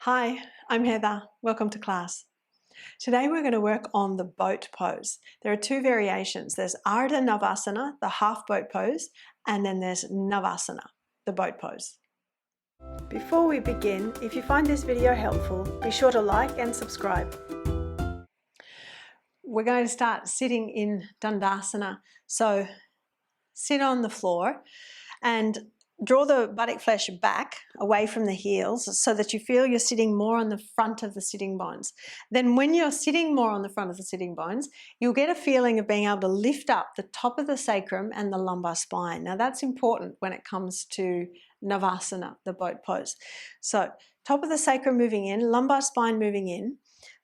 Hi, I'm Heather. Welcome to class. Today we're going to work on the boat pose. There are two variations. There's Ardha Navasana, the half boat pose, and then there's Navasana, the boat pose. Before we begin, if you find this video helpful, be sure to like and subscribe. We're going to start sitting in Dandasana. So sit on the floor and draw the buttock flesh back away from the heels so that you feel you're sitting more on the front of the sitting bones. Then when you're sitting more on the front of the sitting bones, you'll get a feeling of being able to lift up the top of the sacrum and the lumbar spine. Now that's important when it comes to Navasana, the boat pose. So top of the sacrum moving in, lumbar spine moving in,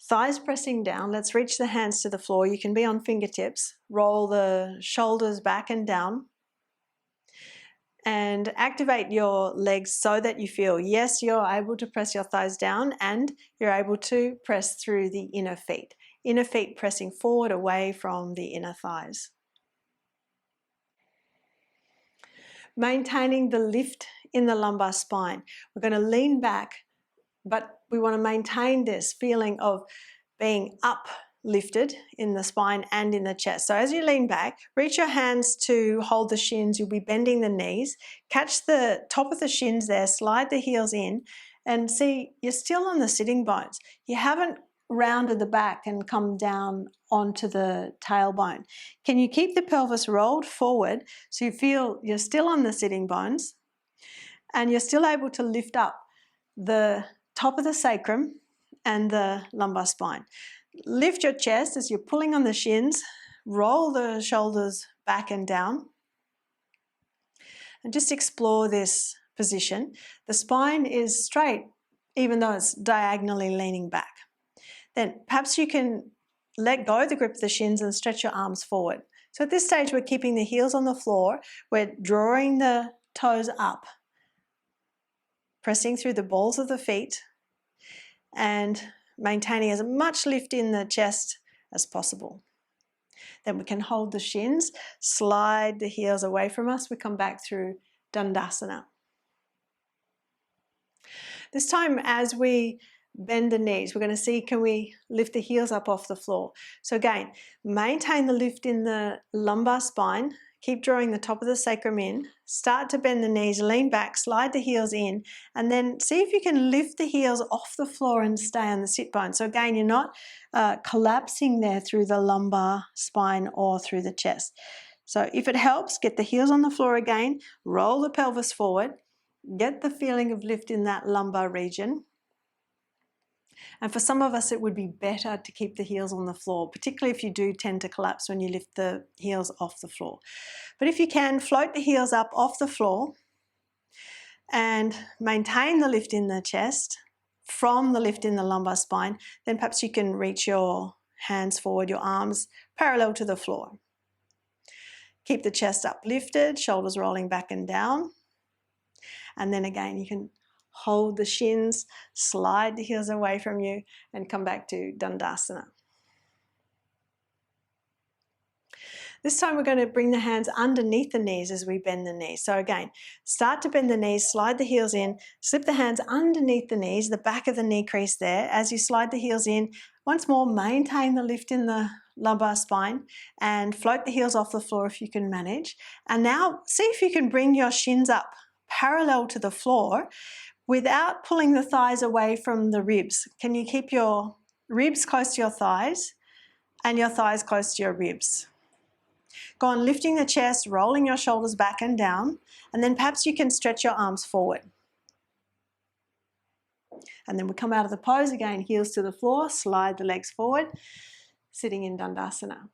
thighs pressing down. Let's reach the hands to the floor. You can be on fingertips. Roll the shoulders back and down. And activate your legs so that you feel, yes, you're able to press your thighs down and you're able to press through the inner feet. Inner feet pressing forward away from the inner thighs. Maintaining the lift in the lumbar spine. We're going to lean back, but we want to maintain this feeling of being uplifted in the spine and in the chest. So as you lean back, reach your hands to hold the shins. You'll be bending the knees. Catch the top of the shins there, slide the heels in, and see you're still on the sitting bones. You haven't rounded the back and come down onto the tailbone. Can you keep the pelvis rolled forward so you feel you're still on the sitting bones and you're still able to lift up the top of the sacrum and the lumbar spine? Lift your chest as you're pulling on the shins, roll the shoulders back and down, and just explore this position. The spine is straight, even though it's diagonally leaning back. Then perhaps you can let go of the grip of the shins and stretch your arms forward. So at this stage, we're keeping the heels on the floor. We're drawing the toes up, pressing through the balls of the feet, and maintaining as much lift in the chest as possible. Then we can hold the shins, slide the heels away from us. We come back through Dandasana. This time as we bend the knees, we're going to see, can we lift the heels up off the floor? So again, maintain the lift in the lumbar spine. Keep drawing the top of the sacrum in, start to bend the knees, lean back, slide the heels in, and then see if you can lift the heels off the floor and stay on the sit bone. So again, you're not collapsing there through the lumbar spine or through the chest. So if it helps, get the heels on the floor again, roll the pelvis forward, get the feeling of lift in that lumbar region. And for some of us, it would be better to keep the heels on the floor, particularly if you do tend to collapse when you lift the heels off the floor. But if you can, float the heels up off the floor and maintain the lift in the chest from the lift in the lumbar spine. Then perhaps you can reach your hands forward, your arms parallel to the floor. Keep the chest uplifted, shoulders rolling back and down. And then again, you can hold the shins, slide the heels away from you, and come back to Dandasana. This time we're going to bring the hands underneath the knees as we bend the knees. So again, start to bend the knees, slide the heels in, slip the hands underneath the knees, the back of the knee crease there. As you slide the heels in, once more, maintain the lift in the lumbar spine and float the heels off the floor if you can manage. And now see if you can bring your shins up parallel to the floor without pulling the thighs away from the ribs. Can you keep your ribs close to your thighs and your thighs close to your ribs? Go on lifting the chest, rolling your shoulders back and down, and then perhaps you can stretch your arms forward. And then we come out of the pose again, heels to the floor, slide the legs forward, sitting in Dandasana.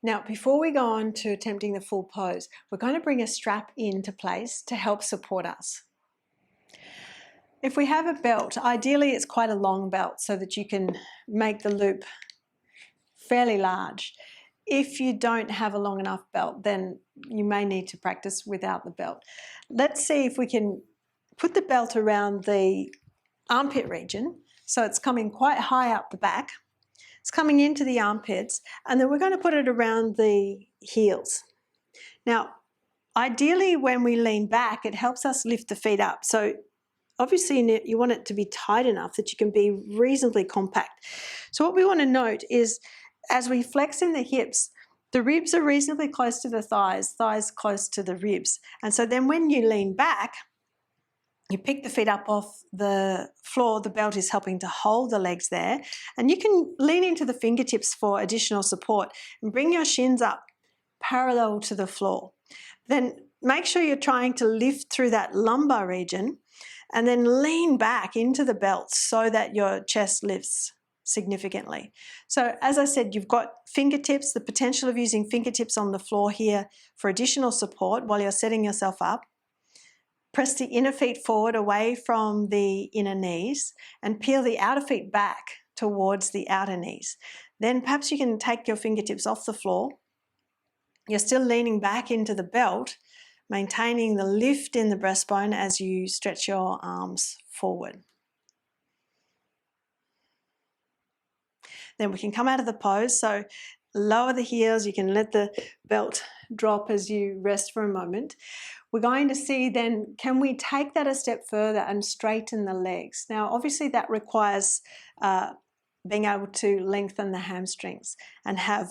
Now, before we go on to attempting the full pose, we're going to bring a strap into place to help support us. If we have a belt, ideally it's quite a long belt so that you can make the loop fairly large. If you don't have a long enough belt, then you may need to practice without the belt. Let's see if we can put the belt around the armpit region so it's coming quite high up the back. It's coming into the armpits, and then we're going to put it around the heels. Now, ideally when we lean back, it helps us lift the feet up. So obviously you want it to be tight enough that you can be reasonably compact. So what we want to note is as we flex in the hips, the ribs are reasonably close to the thighs, thighs close to the ribs. And so then when you lean back, you pick the feet up off the floor, the belt is helping to hold the legs there, and you can lean into the fingertips for additional support and bring your shins up parallel to the floor. Then make sure you're trying to lift through that lumbar region and then lean back into the belt so that your chest lifts significantly. So as I said, you've got fingertips, the potential of using fingertips on the floor here for additional support while you're setting yourself up. Press the inner feet forward away from the inner knees and peel the outer feet back towards the outer knees. Then perhaps you can take your fingertips off the floor. You're still leaning back into the belt, maintaining the lift in the breastbone as you stretch your arms forward. Then we can come out of the pose. So lower the heels, you can let the belt drop as you rest for a moment. We're going to see then, can we take that a step further and straighten the legs? Now, obviously that requires being able to lengthen the hamstrings and have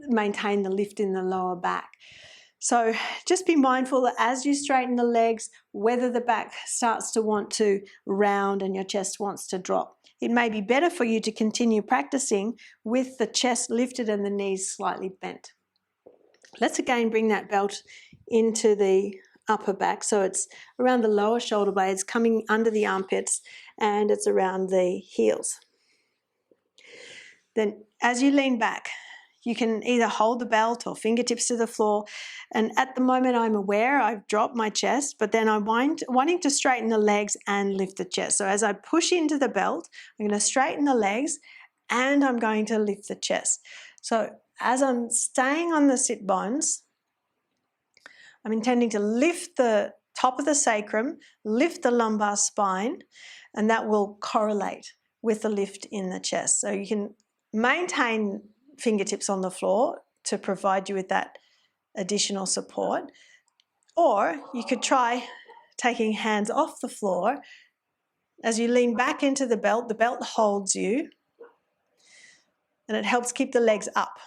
maintain the lift in the lower back. So just be mindful that as you straighten the legs, whether the back starts to want to round and your chest wants to drop. It may be better for you to continue practicing with the chest lifted and the knees slightly bent. Let's again bring that belt into the upper back, so it's around the lower shoulder blades, coming under the armpits, and it's around the heels. Then as you lean back, you can either hold the belt or fingertips to the floor. And at the moment I'm aware I've dropped my chest, but then I'm wanting to straighten the legs and lift the chest. So as I push into the belt, I'm going to straighten the legs and I'm going to lift the chest. So as I'm staying on the sit bones, I'm intending to lift the top of the sacrum, lift the lumbar spine, and that will correlate with the lift in the chest. So you can maintain fingertips on the floor to provide you with that additional support, or you could try taking hands off the floor. As you lean back into the belt holds you and it helps keep the legs up.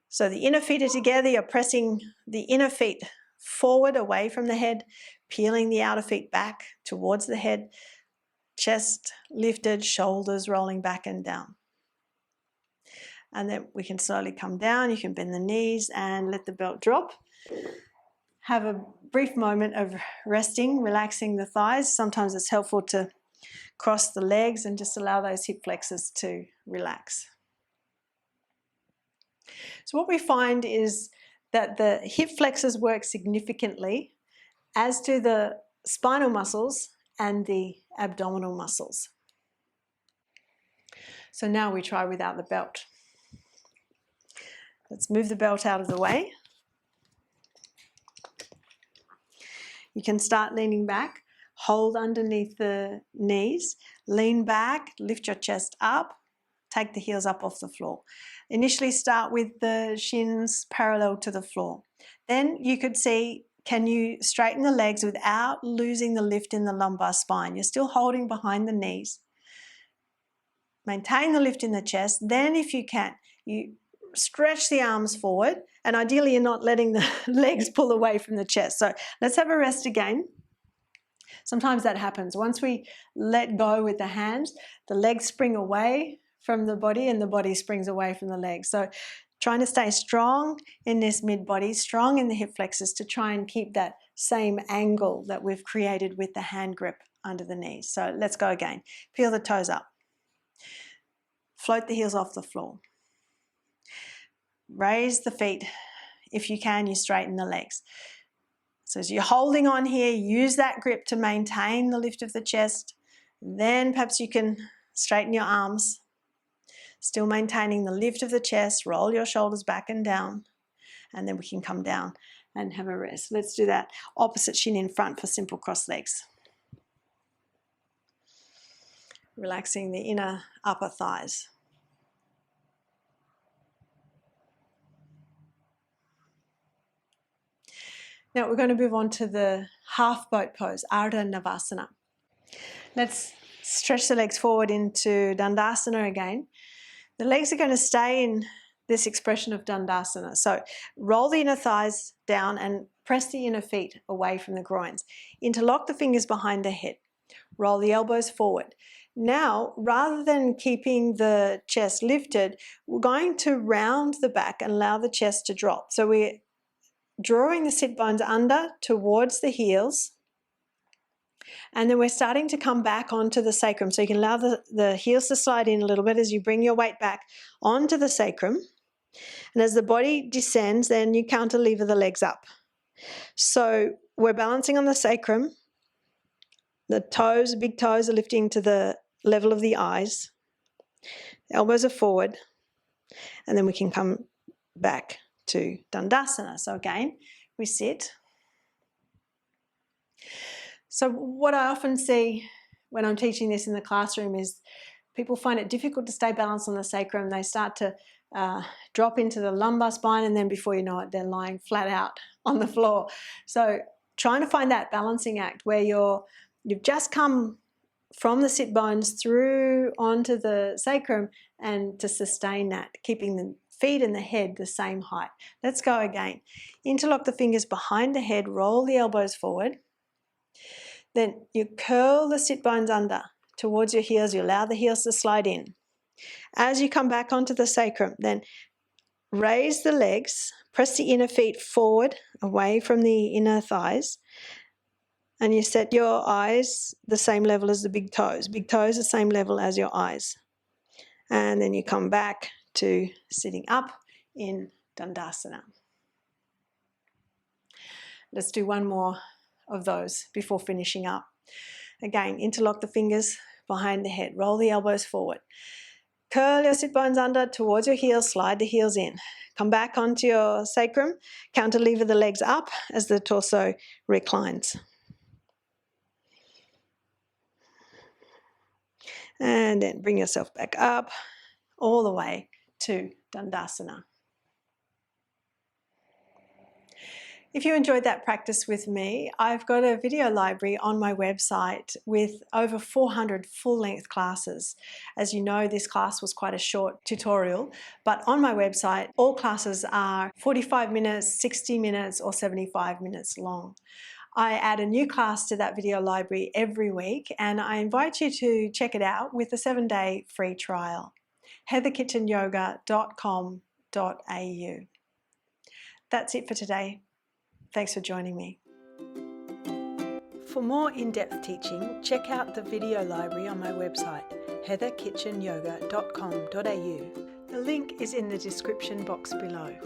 So the inner feet are together, you're pressing the inner feet forward away from the head, peeling the outer feet back towards the head, chest lifted, shoulders rolling back and down. And then we can slowly come down. You can bend the knees and let the belt drop. Have a brief moment of resting, relaxing the thighs. Sometimes it's helpful to cross the legs and just allow those hip flexors to relax. So what we find is that the hip flexors work significantly, as do the spinal muscles and the abdominal muscles. So now we try without the belt. Let's move the belt out of the way. You can start leaning back, hold underneath the knees, lean back, lift your chest up, take the heels up off the floor. Initially start with the shins parallel to the floor. Then you could see, can you straighten the legs without losing the lift in the lumbar spine? You're still holding behind the knees. Maintain the lift in the chest. Then if you can, you stretch the arms forward, and ideally you're not letting the legs pull away from the chest. So let's have a rest again. Sometimes that happens. Once we let go with the hands, the legs spring away from the body and the body springs away from the legs. So trying to stay strong in this mid-body, strong in the hip flexors to try and keep that same angle that we've created with the hand grip under the knees. So let's go again. Peel the toes up. Float the heels off the floor. Raise the feet. If you can, you straighten the legs. So as you're holding on here, use that grip to maintain the lift of the chest. Then perhaps you can straighten your arms, still maintaining the lift of the chest. Roll your shoulders back and down, and then we can come down and have a rest. Let's do that opposite shin in front for simple cross legs. Relaxing the inner upper thighs. Now we're going to move on to the half boat pose, Ardha Navasana. Let's stretch the legs forward into Dandasana again. The legs are going to stay in this expression of Dandasana. So roll the inner thighs down and press the inner feet away from the groins. Interlock the fingers behind the head. Roll the elbows forward. Now, rather than keeping the chest lifted, we're going to round the back and allow the chest to drop. So we're drawing the sit bones under towards the heels. And then we're starting to come back onto the sacrum. So you can allow the heels to slide in a little bit as you bring your weight back onto the sacrum. And as the body descends, then you cantilever the legs up. So we're balancing on the sacrum. The toes, big toes, are lifting to the level of the eyes. The elbows are forward. And then we can come back to Dandasana. So again, we sit. So what I often see when I'm teaching this in the classroom is people find it difficult to stay balanced on the sacrum. They start to drop into the lumbar spine, and then before you know it, they're lying flat out on the floor. So trying to find that balancing act where you've just come from the sit bones through onto the sacrum, and to sustain that, keeping the feet and the head the same height. Let's go again. Interlock the fingers behind the head, roll the elbows forward. Then you curl the sit bones under towards your heels. You allow the heels to slide in. As you come back onto the sacrum, then raise the legs, press the inner feet forward, away from the inner thighs, and you set your eyes the same level as the big toes. Big toes the same level as your eyes. And then you come back to sitting up in Dandasana. Let's do one more of those before finishing up. Again, interlock the fingers behind the head. Roll the elbows forward. Curl your sit bones under towards your heels. Slide the heels in. Come back onto your sacrum. Cantilever the legs up as the torso reclines. And then bring yourself back up all the way to Dandasana. If you enjoyed that practice with me, I've got a video library on my website with over 400 full-length classes. As you know, this class was quite a short tutorial, but on my website, all classes are 45 minutes, 60 minutes, or 75 minutes long. I add a new class to that video library every week, and I invite you to check it out with a 7-day free trial. heatherkitchenyoga.com.au. That's it for today. Thanks for joining me. For more in-depth teaching, check out the video library on my website, heatherkitchenyoga.com.au. The link is in the description box below.